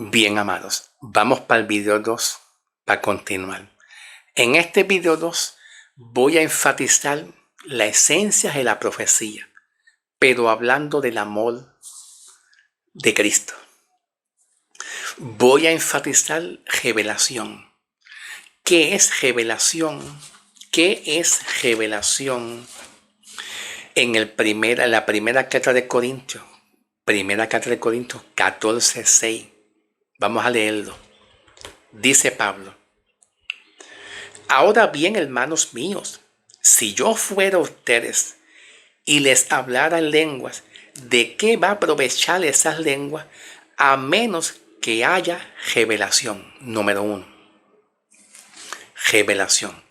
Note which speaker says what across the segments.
Speaker 1: Bien, amados, vamos para el video 2 para continuar. En este video 2 voy a enfatizar la esencia de la profecía, pero hablando del amor de Cristo. Voy a enfatizar revelación. ¿Qué es revelación? ¿Qué es revelación? En la primera carta de Corintios, 14:6. Vamos a leerlo. Dice Pablo: ahora bien, hermanos míos, si yo fuera a ustedes y les hablara en lenguas, ¿de qué va a aprovechar esas lenguas a menos que haya revelación? Número 1. Revelación.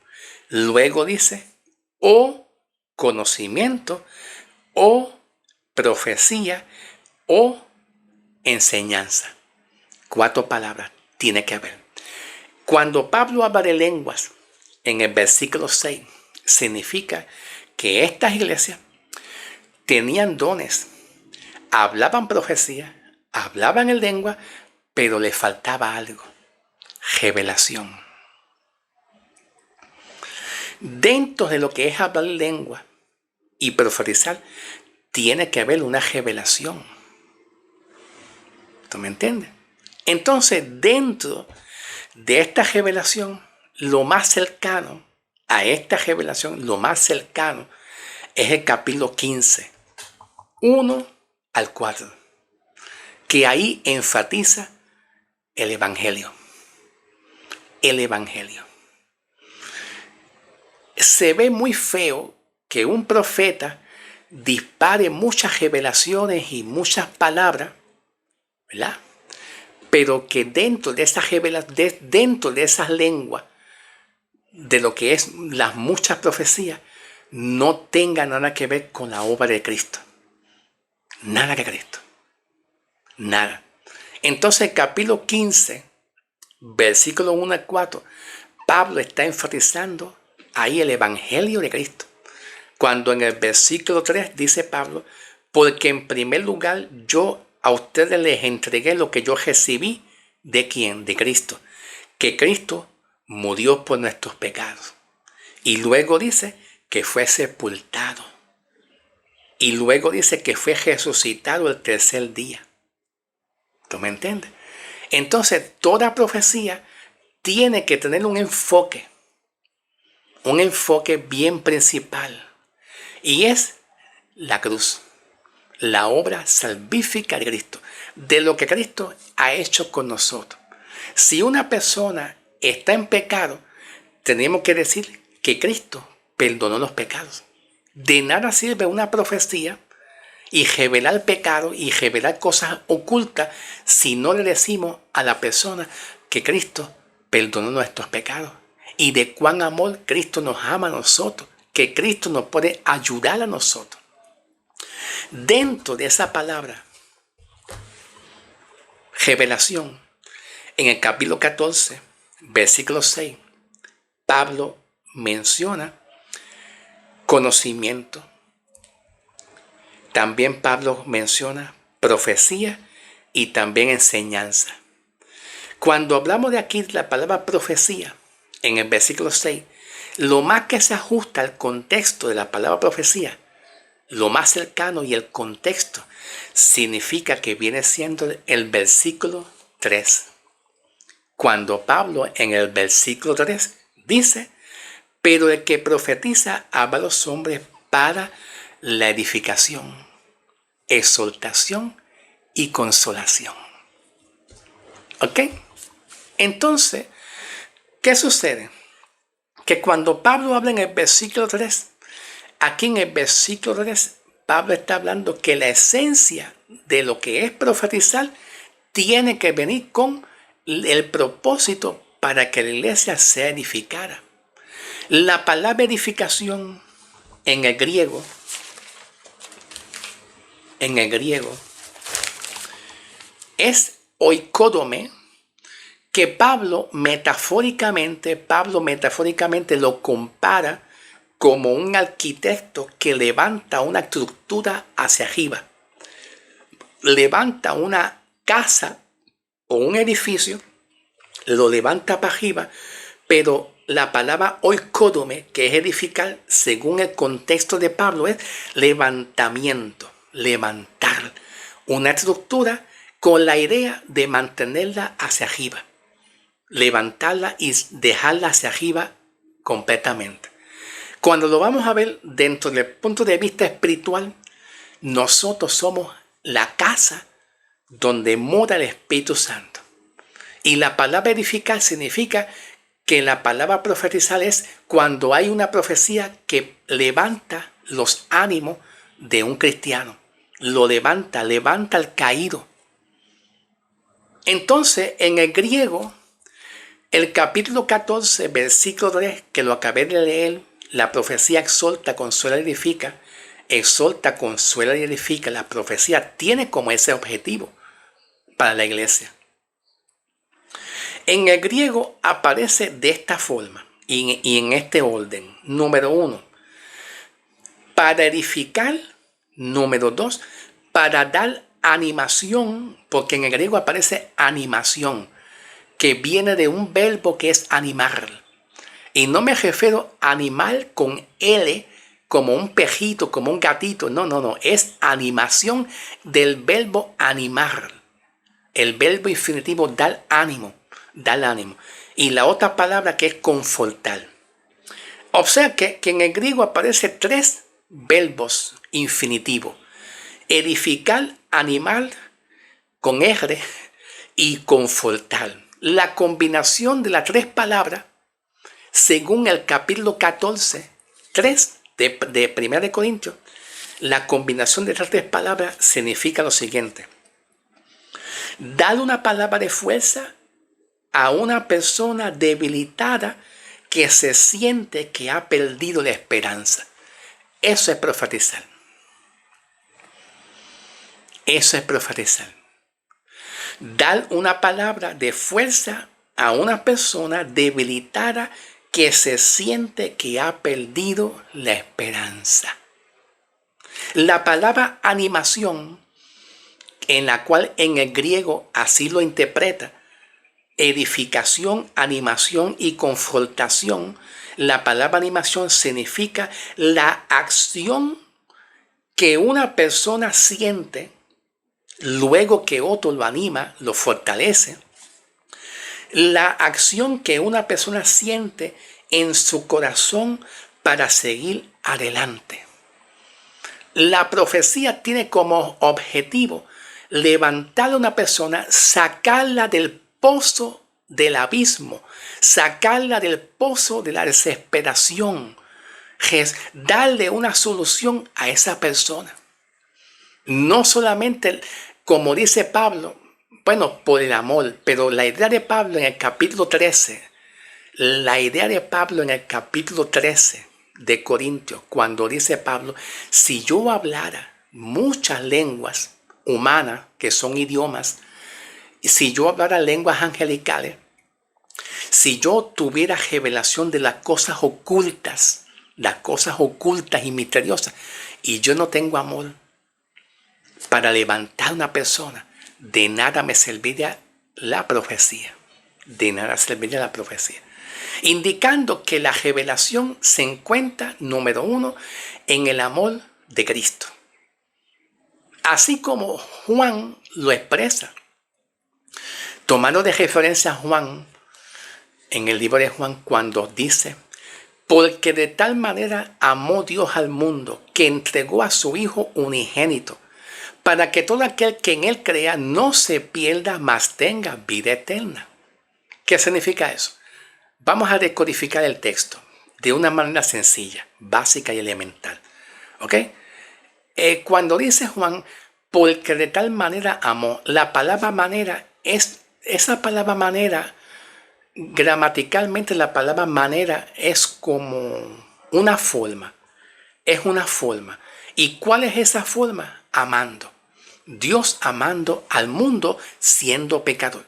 Speaker 1: Luego dice, o conocimiento, o profecía, o enseñanza. 4 palabras tiene que haber. Cuando Pablo habla de lenguas, en el versículo 6, significa que estas iglesias tenían dones, hablaban profecía, hablaban en lengua, pero les faltaba algo: revelación. Dentro de lo que es hablar lengua y profetizar, tiene que haber una revelación. ¿Tú me entiendes? Entonces, dentro de esta revelación, lo más cercano a esta revelación, lo más cercano es el capítulo 15, 1 al 4, que ahí enfatiza el Evangelio. El Evangelio. Se ve muy feo que un profeta dispare muchas revelaciones y muchas palabras, ¿verdad? Pero que dentro de esas dentro de esas lenguas, de lo que es las muchas profecías, no tenga nada que ver con la obra de Cristo. Nada que Cristo. Nada. Entonces, capítulo 15, versículo 1 al 4, Pablo está enfatizando ahí el Evangelio de Cristo. Cuando en el versículo 3 dice Pablo: porque en primer lugar yo a ustedes les entregué lo que yo recibí. ¿De quién? De Cristo. Que Cristo murió por nuestros pecados. Y luego dice que fue sepultado. Y luego dice que fue resucitado el tercer día. ¿Tú me entiendes? Entonces, toda profecía tiene que tener un enfoque bien principal. Y es la cruz, la obra salvífica de Cristo, de lo que Cristo ha hecho con nosotros. Si una persona está en pecado, tenemos que decir que Cristo perdonó los pecados. De nada sirve una profecía y revelar pecado y revelar cosas ocultas si no le decimos a la persona que Cristo perdonó nuestros pecados y de cuán amor Cristo nos ama a nosotros, que Cristo nos puede ayudar a nosotros. Dentro de esa palabra revelación, en el capítulo 14, versículo 6, Pablo menciona conocimiento. También Pablo menciona profecía y también enseñanza. Cuando hablamos de aquí la palabra profecía, en el versículo 6, lo más que se ajusta al contexto de la palabra profecía, lo más cercano y el contexto, significa que viene siendo el versículo 3. Cuando Pablo en el versículo 3 dice: pero el que profetiza habla a los hombres para la edificación, exhortación y consolación. ¿Ok? Entonces, ¿qué sucede? Que cuando Pablo habla en el versículo 3, aquí en el versículo 3, Pablo está hablando que la esencia de lo que es profetizar tiene que venir con el propósito para que la iglesia sea edificada. La palabra edificación en el griego, es oikodome, que Pablo metafóricamente lo compara como un arquitecto que levanta una estructura hacia arriba. Levanta una casa o un edificio, lo levanta para arriba, pero la palabra oikodome, que es edificar, según el contexto de Pablo, es levantamiento, levantar una estructura con la idea de mantenerla hacia arriba, levantarla y dejarla hacia arriba completamente. Cuando lo vamos a ver dentro del punto de vista espiritual, nosotros somos la casa donde mora el Espíritu Santo. Y la palabra edificar significa que la palabra profetizar es cuando hay una profecía que levanta los ánimos de un cristiano. Lo levanta al caído. Entonces, en el griego, el capítulo 14, versículo 3, que lo acabé de leer, la profecía exhorta, consuela y edifica. Exhorta, consuela y edifica. La profecía tiene como ese objetivo para la iglesia. En el griego aparece de esta forma y en este orden. Número 1, para edificar. Número 2, para dar animación, porque en el griego aparece animación, que viene de un verbo que es animar. Y no me refiero a animal con L, como un pejito, como un gatito. No. Es animación del verbo animar. El verbo infinitivo dar ánimo. Y la otra palabra que es confortar. O sea que en el griego aparece 3 verbos infinitivos. Edificar, animar, con R, y confortar. La combinación de las 3 palabras, según el capítulo 14, 3 de 1 Corintios, la combinación de estas 3 palabras significa lo siguiente: dar una palabra de fuerza a una persona debilitada que se siente que ha perdido la esperanza. Eso es profetizar. Eso es profetizar. Dar una palabra de fuerza a una persona debilitada que se siente que ha perdido la esperanza. La palabra animación, en la cual en el griego así lo interpreta, edificación, animación y confrontación. La palabra animación significa la acción que una persona siente luego que otro lo anima, lo fortalece. La acción que una persona siente en su corazón para seguir adelante. La profecía tiene como objetivo levantar a una persona, sacarla del pozo del abismo, sacarla del pozo de la desesperación, darle una solución a esa persona. No solamente, como dice Pablo, bueno, por el amor, pero la idea de Pablo en el capítulo 13, de Corintios, cuando dice Pablo, si yo hablara muchas lenguas humanas, que son idiomas, si yo hablara lenguas angelicales, si yo tuviera revelación de las cosas ocultas y misteriosas, y yo no tengo amor para levantar a una persona, de nada me serviría la profecía. De nada serviría la profecía. Indicando que la revelación se encuentra, número 1, en el amor de Cristo. Así como Juan lo expresa. Tomando de referencia a Juan, en el libro de Juan, cuando dice: porque de tal manera amó Dios al mundo, que entregó a su Hijo unigénito, para que todo aquel que en él crea no se pierda, mas tenga vida eterna. ¿Qué significa eso? Vamos a decodificar el texto de una manera sencilla, básica y elemental. ¿Ok? Cuando dice Juan, porque de tal manera amó, la palabra manera es, esa palabra manera, gramaticalmente la palabra manera es como una forma. Es una forma. ¿Y cuál es esa forma? Amando. Dios amando al mundo siendo pecador.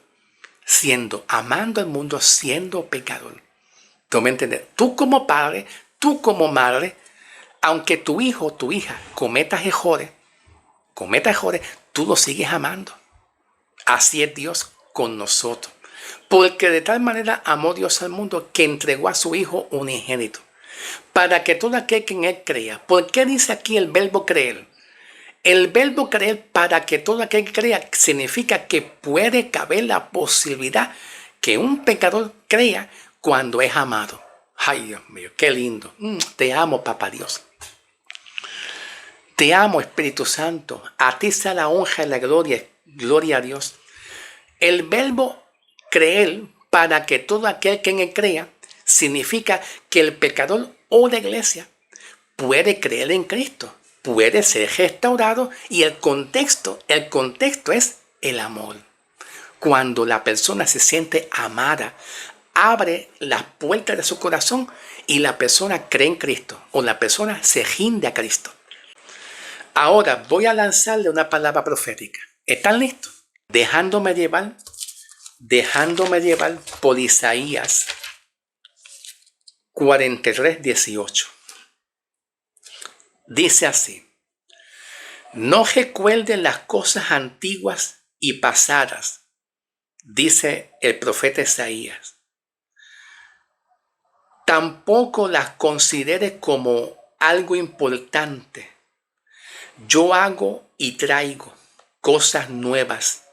Speaker 1: Amando al mundo siendo pecador. ¿Tú me entiendes? Tú como padre, tú como madre, aunque tu hijo o tu hija cometa errores, tú lo sigues amando. Así es Dios con nosotros. Porque de tal manera amó Dios al mundo que entregó a su Hijo unigénito, para que todo aquel que en él crea. ¿Por qué dice aquí el verbo creer? El verbo creer, para que todo aquel que crea, significa que puede caber la posibilidad que un pecador crea cuando es amado. Ay, Dios mío, qué lindo. Te amo, Papá Dios. Te amo, Espíritu Santo. A ti sea la honra y la gloria. Gloria a Dios. El verbo creer, para que todo aquel que en él crea, significa que el pecador o la iglesia puede creer en Cristo, puede ser restaurado, y el contexto es el amor. Cuando la persona se siente amada, abre las puertas de su corazón y la persona cree en Cristo, o la persona se rinde a Cristo. Ahora voy a lanzarle una palabra profética. ¿Están listos? Dejándome llevar por Isaías 43:18. Dice así: no recuerden las cosas antiguas y pasadas, dice el profeta Isaías. Tampoco las consideres como algo importante. Yo hago y traigo cosas nuevas,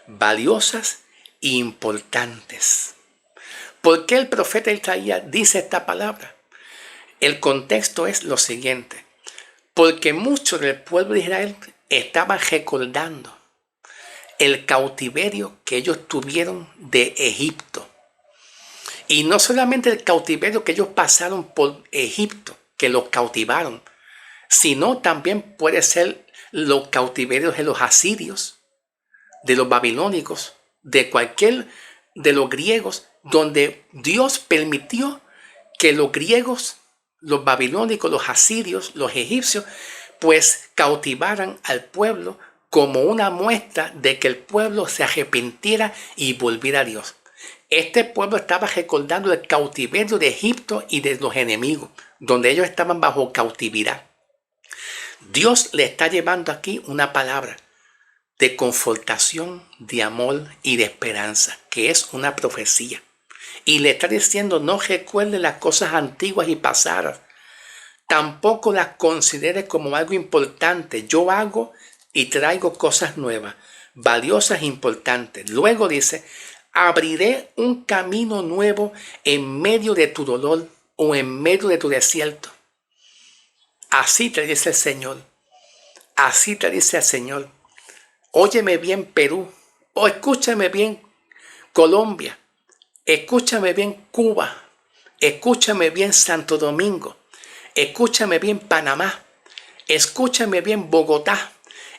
Speaker 1: valiosas e importantes. ¿Por qué el profeta Isaías dice esta palabra? El contexto es lo siguiente: porque muchos del pueblo de Israel estaban recordando el cautiverio que ellos tuvieron de Egipto. Y no solamente el cautiverio que ellos pasaron por Egipto, que los cautivaron, sino también puede ser los cautiverios de los asirios, de los babilónicos, de los griegos, donde Dios permitió que los griegos, los babilónicos, los asirios, los egipcios, pues cautivaran al pueblo como una muestra de que el pueblo se arrepintiera y volviera a Dios. Este pueblo estaba recordando el cautiverio de Egipto y de los enemigos, donde ellos estaban bajo cautividad. Dios le está llevando aquí una palabra de confortación, de amor y de esperanza, que es una profecía. Y le está diciendo: no recuerde las cosas antiguas y pasadas. Tampoco las considere como algo importante. Yo hago y traigo cosas nuevas, valiosas e importantes. Luego dice: abriré un camino nuevo en medio de tu dolor o en medio de tu desierto. Así te dice el Señor. Así te dice el Señor. Óyeme bien, Perú. O escúchame bien, Colombia. Escúchame bien, Cuba. Escúchame bien, Santo Domingo. Escúchame bien, Panamá. Escúchame bien, Bogotá.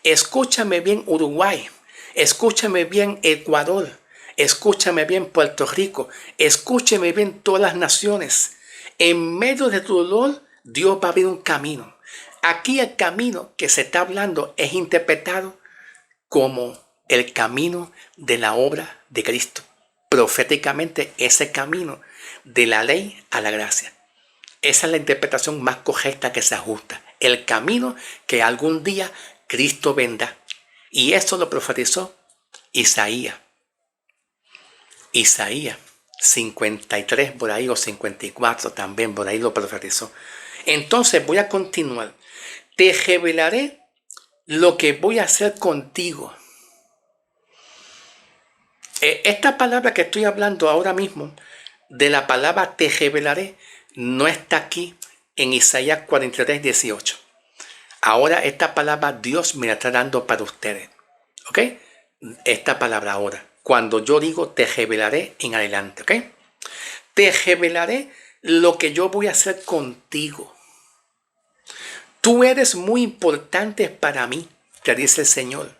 Speaker 1: Escúchame bien, Uruguay. Escúchame bien, Ecuador. Escúchame bien, Puerto Rico. Escúchame bien, todas las naciones. En medio de tu dolor, Dios va a abrir un camino. Aquí el camino que se está hablando es interpretado como el camino de la obra de Cristo. Proféticamente, ese camino de la ley a la gracia. Esa es la interpretación más correcta que se ajusta. El camino que algún día Cristo vendrá. Y eso lo profetizó Isaías. Isaías 53 por ahí, o 54 también por ahí lo profetizó. Entonces voy a continuar. Te revelaré lo que voy a hacer contigo. Esta palabra que estoy hablando ahora mismo, de la palabra te revelaré, no está aquí en Isaías 43:18. Ahora esta palabra Dios me la está dando para ustedes. ¿Ok? Esta palabra ahora. Cuando yo digo te revelaré en adelante. ¿Ok? Te revelaré lo que yo voy a hacer contigo. Tú eres muy importante para mí, te dice el Señor.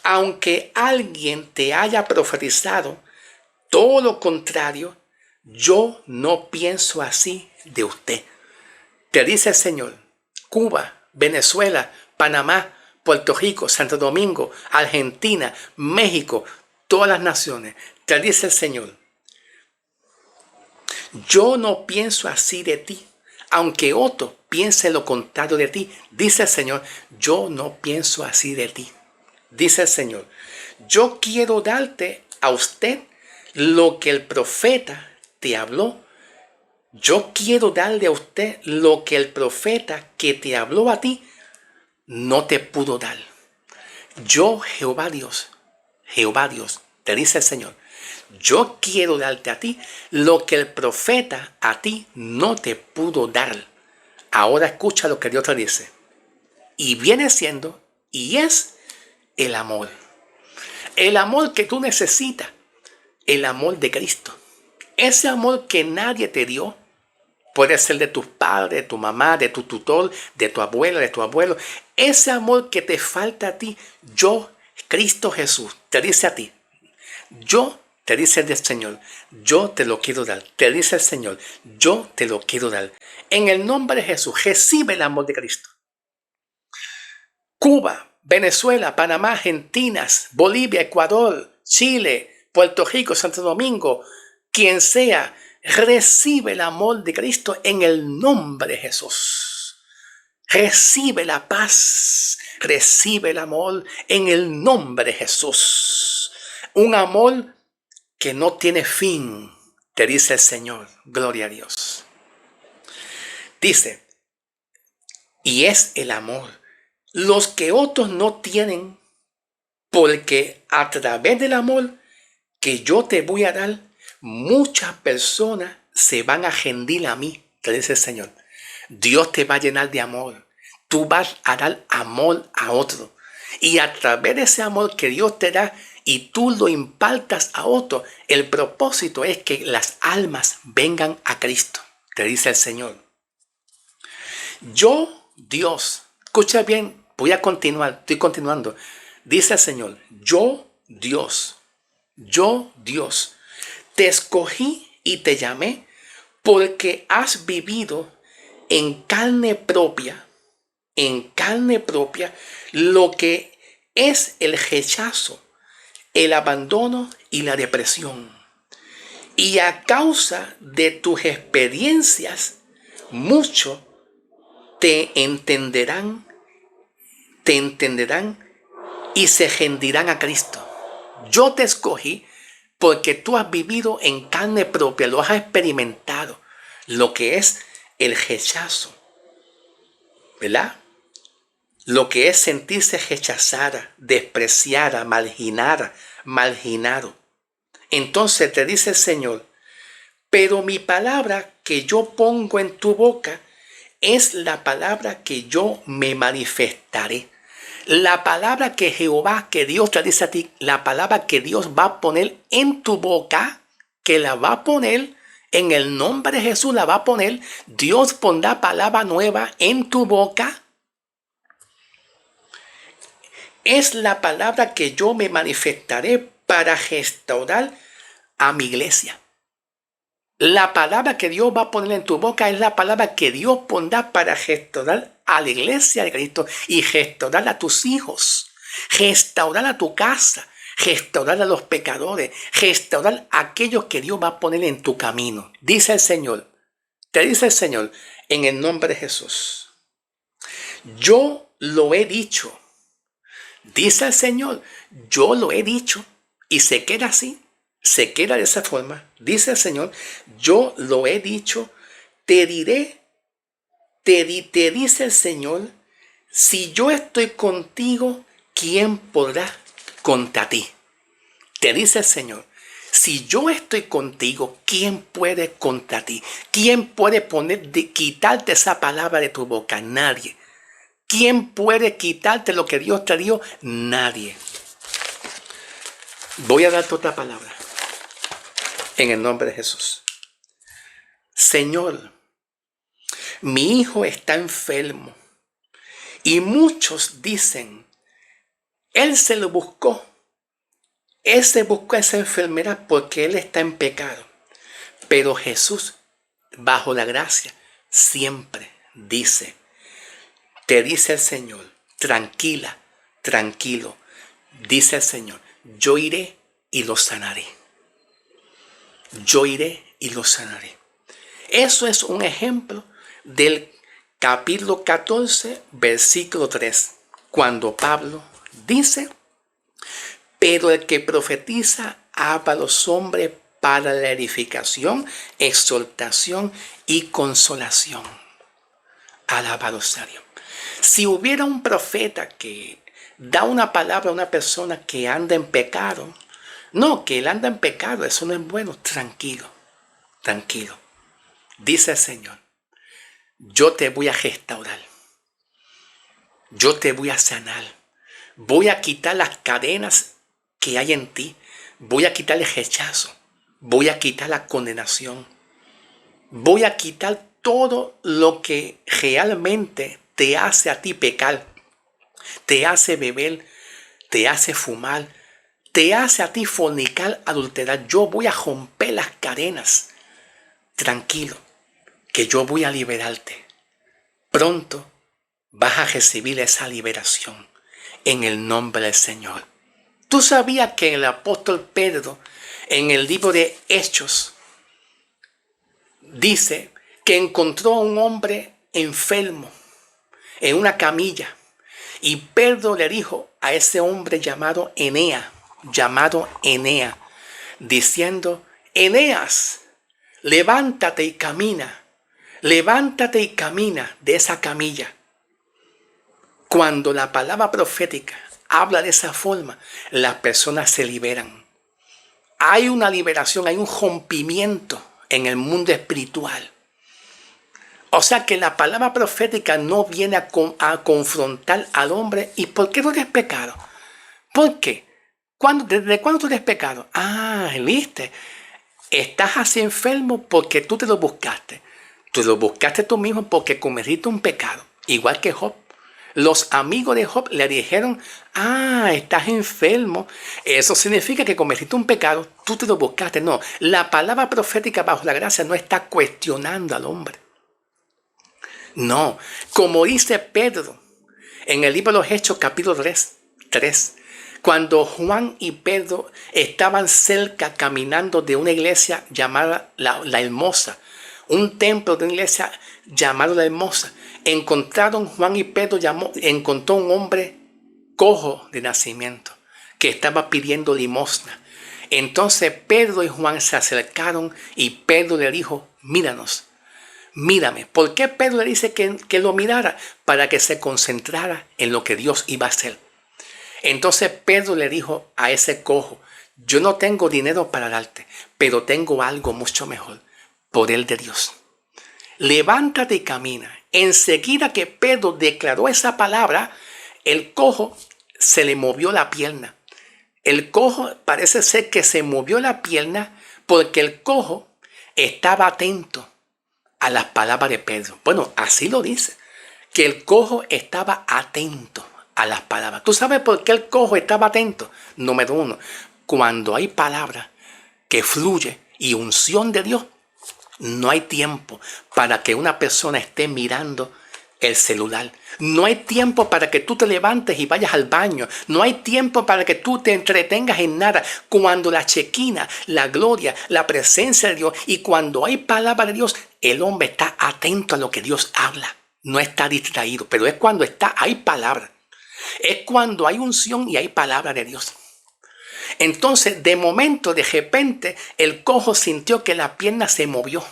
Speaker 1: Aunque alguien te haya profetizado todo lo contrario, yo no pienso así de usted. Te dice el Señor. Cuba, Venezuela, Panamá, Puerto Rico, Santo Domingo, Argentina, México, todas las naciones. Te dice el Señor. Yo no pienso así de ti. Aunque otro piense lo contrario de ti, dice el Señor, yo no pienso así de ti. Dice el Señor, yo quiero darte a usted lo que el profeta te habló. Yo quiero darle a usted lo que el profeta que te habló a ti no te pudo dar. Yo, Jehová Dios, te dice el Señor, yo quiero darte a ti lo que el profeta a ti no te pudo dar. Ahora escucha lo que Dios te dice. Y viene siendo, y es el amor. El amor que tú necesitas, el amor de Cristo. Ese amor que nadie te dio, puede ser de tus padres, de tu mamá, de tu tutor, de tu abuela, de tu abuelo. Ese amor que te falta a ti, yo, Cristo Jesús, te dice a ti. Yo, te dice el Señor, yo te lo quiero dar. Te dice el Señor, yo te lo quiero dar. En el nombre de Jesús, recibe el amor de Cristo. Cuba, Venezuela, Panamá, Argentina, Bolivia, Ecuador, Chile, Puerto Rico, Santo Domingo, quien sea, recibe el amor de Cristo en el nombre de Jesús. Recibe la paz, recibe el amor en el nombre de Jesús. Un amor que no tiene fin, te dice el Señor. Gloria a Dios. Dice, y es el amor. Los que otros no tienen, porque a través del amor que yo te voy a dar, muchas personas se van a rendir a mí, te dice el Señor. Dios te va a llenar de amor. Tú vas a dar amor a otro. Y a través de ese amor que Dios te da y tú lo impartas a otro, el propósito es que las almas vengan a Cristo, te dice el Señor. Yo, Dios, escucha bien, voy a continuar, estoy continuando. Dice el Señor, yo, Dios, te escogí y te llamé porque has vivido en carne propia, lo que es el rechazo, el abandono y la depresión. Y a causa de tus experiencias, muchos te entenderán y se rendirán a Cristo. Yo te escogí porque tú has vivido en carne propia, lo has experimentado, lo que es el rechazo, ¿verdad? Lo que es sentirse rechazada, despreciada, marginado. Entonces te dice el Señor, pero mi palabra que yo pongo en tu boca es la palabra que yo me manifestaré. La palabra que Jehová, que Dios te dice a ti, la palabra que Dios va a poner en tu boca, que la va a poner en el nombre de Jesús, la va a poner. Dios pondrá palabra nueva en tu boca. Es la palabra que yo me manifestaré para restaurar a mi iglesia. La palabra que Dios va a poner en tu boca es la palabra que Dios pondrá para restaurar a la iglesia de Cristo y restaurar a tus hijos, restaurar a tu casa, restaurar a los pecadores, restaurar a aquellos que Dios va a poner en tu camino. Dice el Señor, te dice el Señor, en el nombre de Jesús. Yo lo he dicho. Dice el Señor, yo lo he dicho y se queda así. Se queda de esa forma. Dice el Señor, yo lo he dicho, te diré, te dice el Señor, si yo estoy contigo, ¿quién podrá contra ti? Te dice el Señor, si yo estoy contigo, ¿quién puede contra ti? ¿Quién puede quitarte esa palabra de tu boca? Nadie. ¿Quién puede quitarte lo que Dios te dio? Nadie. Voy a darte otra palabra. En el nombre de Jesús. Señor, mi hijo está enfermo. Y muchos dicen, él se lo buscó. Él se buscó esa enfermedad porque él está en pecado. Pero Jesús, bajo la gracia, siempre dice, te dice el Señor, tranquila, tranquilo. Dice el Señor, yo iré y lo sanaré. Yo iré y lo sanaré. Eso es un ejemplo del capítulo 14, versículo 3, cuando Pablo dice, pero el que profetiza habla a los hombres para la edificación, exhortación y consolación. Alabado sea Dios. Si hubiera un profeta que da una palabra a una persona que anda en pecado, no, que él anda en pecado, eso no es bueno, tranquilo, tranquilo. Dice el Señor, yo te voy a restaurar, yo te voy a sanar, voy a quitar las cadenas que hay en ti, voy a quitar el rechazo, voy a quitar la condenación, voy a quitar todo lo que realmente te hace a ti pecar, te hace beber, te hace fumar, te hace a ti fornicar, adulterar. Yo voy a romper las cadenas. Tranquilo, que yo voy a liberarte. Pronto vas a recibir esa liberación en el nombre del Señor. ¿Tú sabías que el apóstol Pedro, en el libro de Hechos, dice que encontró a un hombre enfermo en una camilla? Y Pedro le dijo a ese hombre llamado Eneas, diciendo, Eneas, levántate y camina de esa camilla. Cuando la palabra profética habla de esa forma, las personas se liberan. Hay una liberación, hay un rompimiento en el mundo espiritual. O sea que la palabra profética no viene a confrontar al hombre. ¿Y por qué tú eres pecado? ¿Por qué? ¿Desde cuándo tú eres pecado? ¿viste? Estás así enfermo porque tú te lo buscaste. Tú lo buscaste tú mismo porque cometiste un pecado. Igual que Job. Los amigos de Job le dijeron, estás enfermo. Eso significa que cometiste un pecado. Tú te lo buscaste. No, la palabra profética bajo la gracia no está cuestionando al hombre. No, como dice Pedro en el libro de los Hechos capítulo 3, cuando Juan y Pedro estaban cerca caminando de una iglesia llamada la Hermosa, un templo de una iglesia llamada la Hermosa, Juan y Pedro encontró un hombre cojo de nacimiento que estaba pidiendo limosna. Entonces Pedro y Juan se acercaron y Pedro le dijo, míranos. Mírame. ¿Por qué Pedro le dice que lo mirara? Para que se concentrara en lo que Dios iba a hacer. Entonces Pedro le dijo a ese cojo, yo no tengo dinero para darte, pero tengo algo mucho mejor, poder de Dios. Levántate y camina. Enseguida que Pedro declaró esa palabra, el cojo se le movió la pierna. El cojo parece ser que se movió la pierna porque el cojo estaba atento a las palabras de Pedro. Bueno, así lo dice, que el cojo estaba atento a las palabras. ¿Tú sabes por qué el cojo estaba atento? Número uno, cuando hay palabra que fluye y unción de Dios, no hay tiempo para que una persona esté mirando el celular. No hay tiempo para que tú te levantes y vayas al baño. No hay tiempo para que tú te entretengas en nada. Cuando la chequina, la gloria, la presencia de Dios y cuando hay palabra de Dios, el hombre está atento a lo que Dios habla. No está distraído, pero es cuando hay palabra. Es cuando hay unción y hay palabra de Dios. Entonces, de momento, de repente, el cojo sintió que la pierna se movió.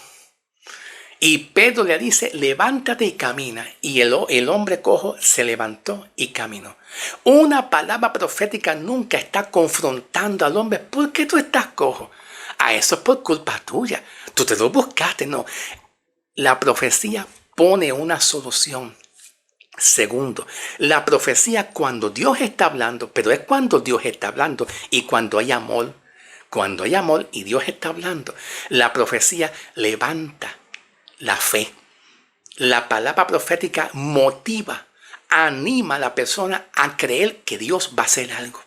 Speaker 1: Y Pedro le dice, levántate y camina. Y el hombre cojo se levantó y caminó. Una palabra profética nunca está confrontando al hombre. ¿Por qué tú estás cojo? Eso es por culpa tuya. Tú te lo buscaste. No. La profecía pone una solución. Segundo, la profecía cuando Dios está hablando, pero es cuando Dios está hablando y cuando hay amor. Cuando hay amor y Dios está hablando, la profecía levanta la fe. La palabra profética motiva, anima a la persona a creer que Dios va a hacer algo.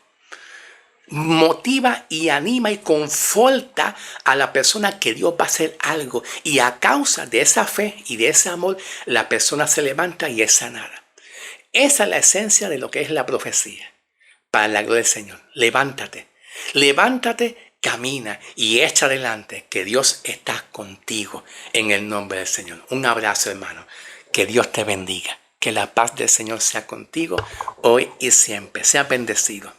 Speaker 1: Motiva y anima y conforta a la persona que Dios va a hacer algo. Y a causa de esa fe y de ese amor, la persona se levanta y es sanada. Esa es la esencia de lo que es la profecía. Para la gloria del Señor. Levántate. Levántate, camina y echa adelante, que Dios está contigo en el nombre del Señor. Un abrazo, hermano. Que Dios te bendiga. Que la paz del Señor sea contigo hoy y siempre. Sea bendecido.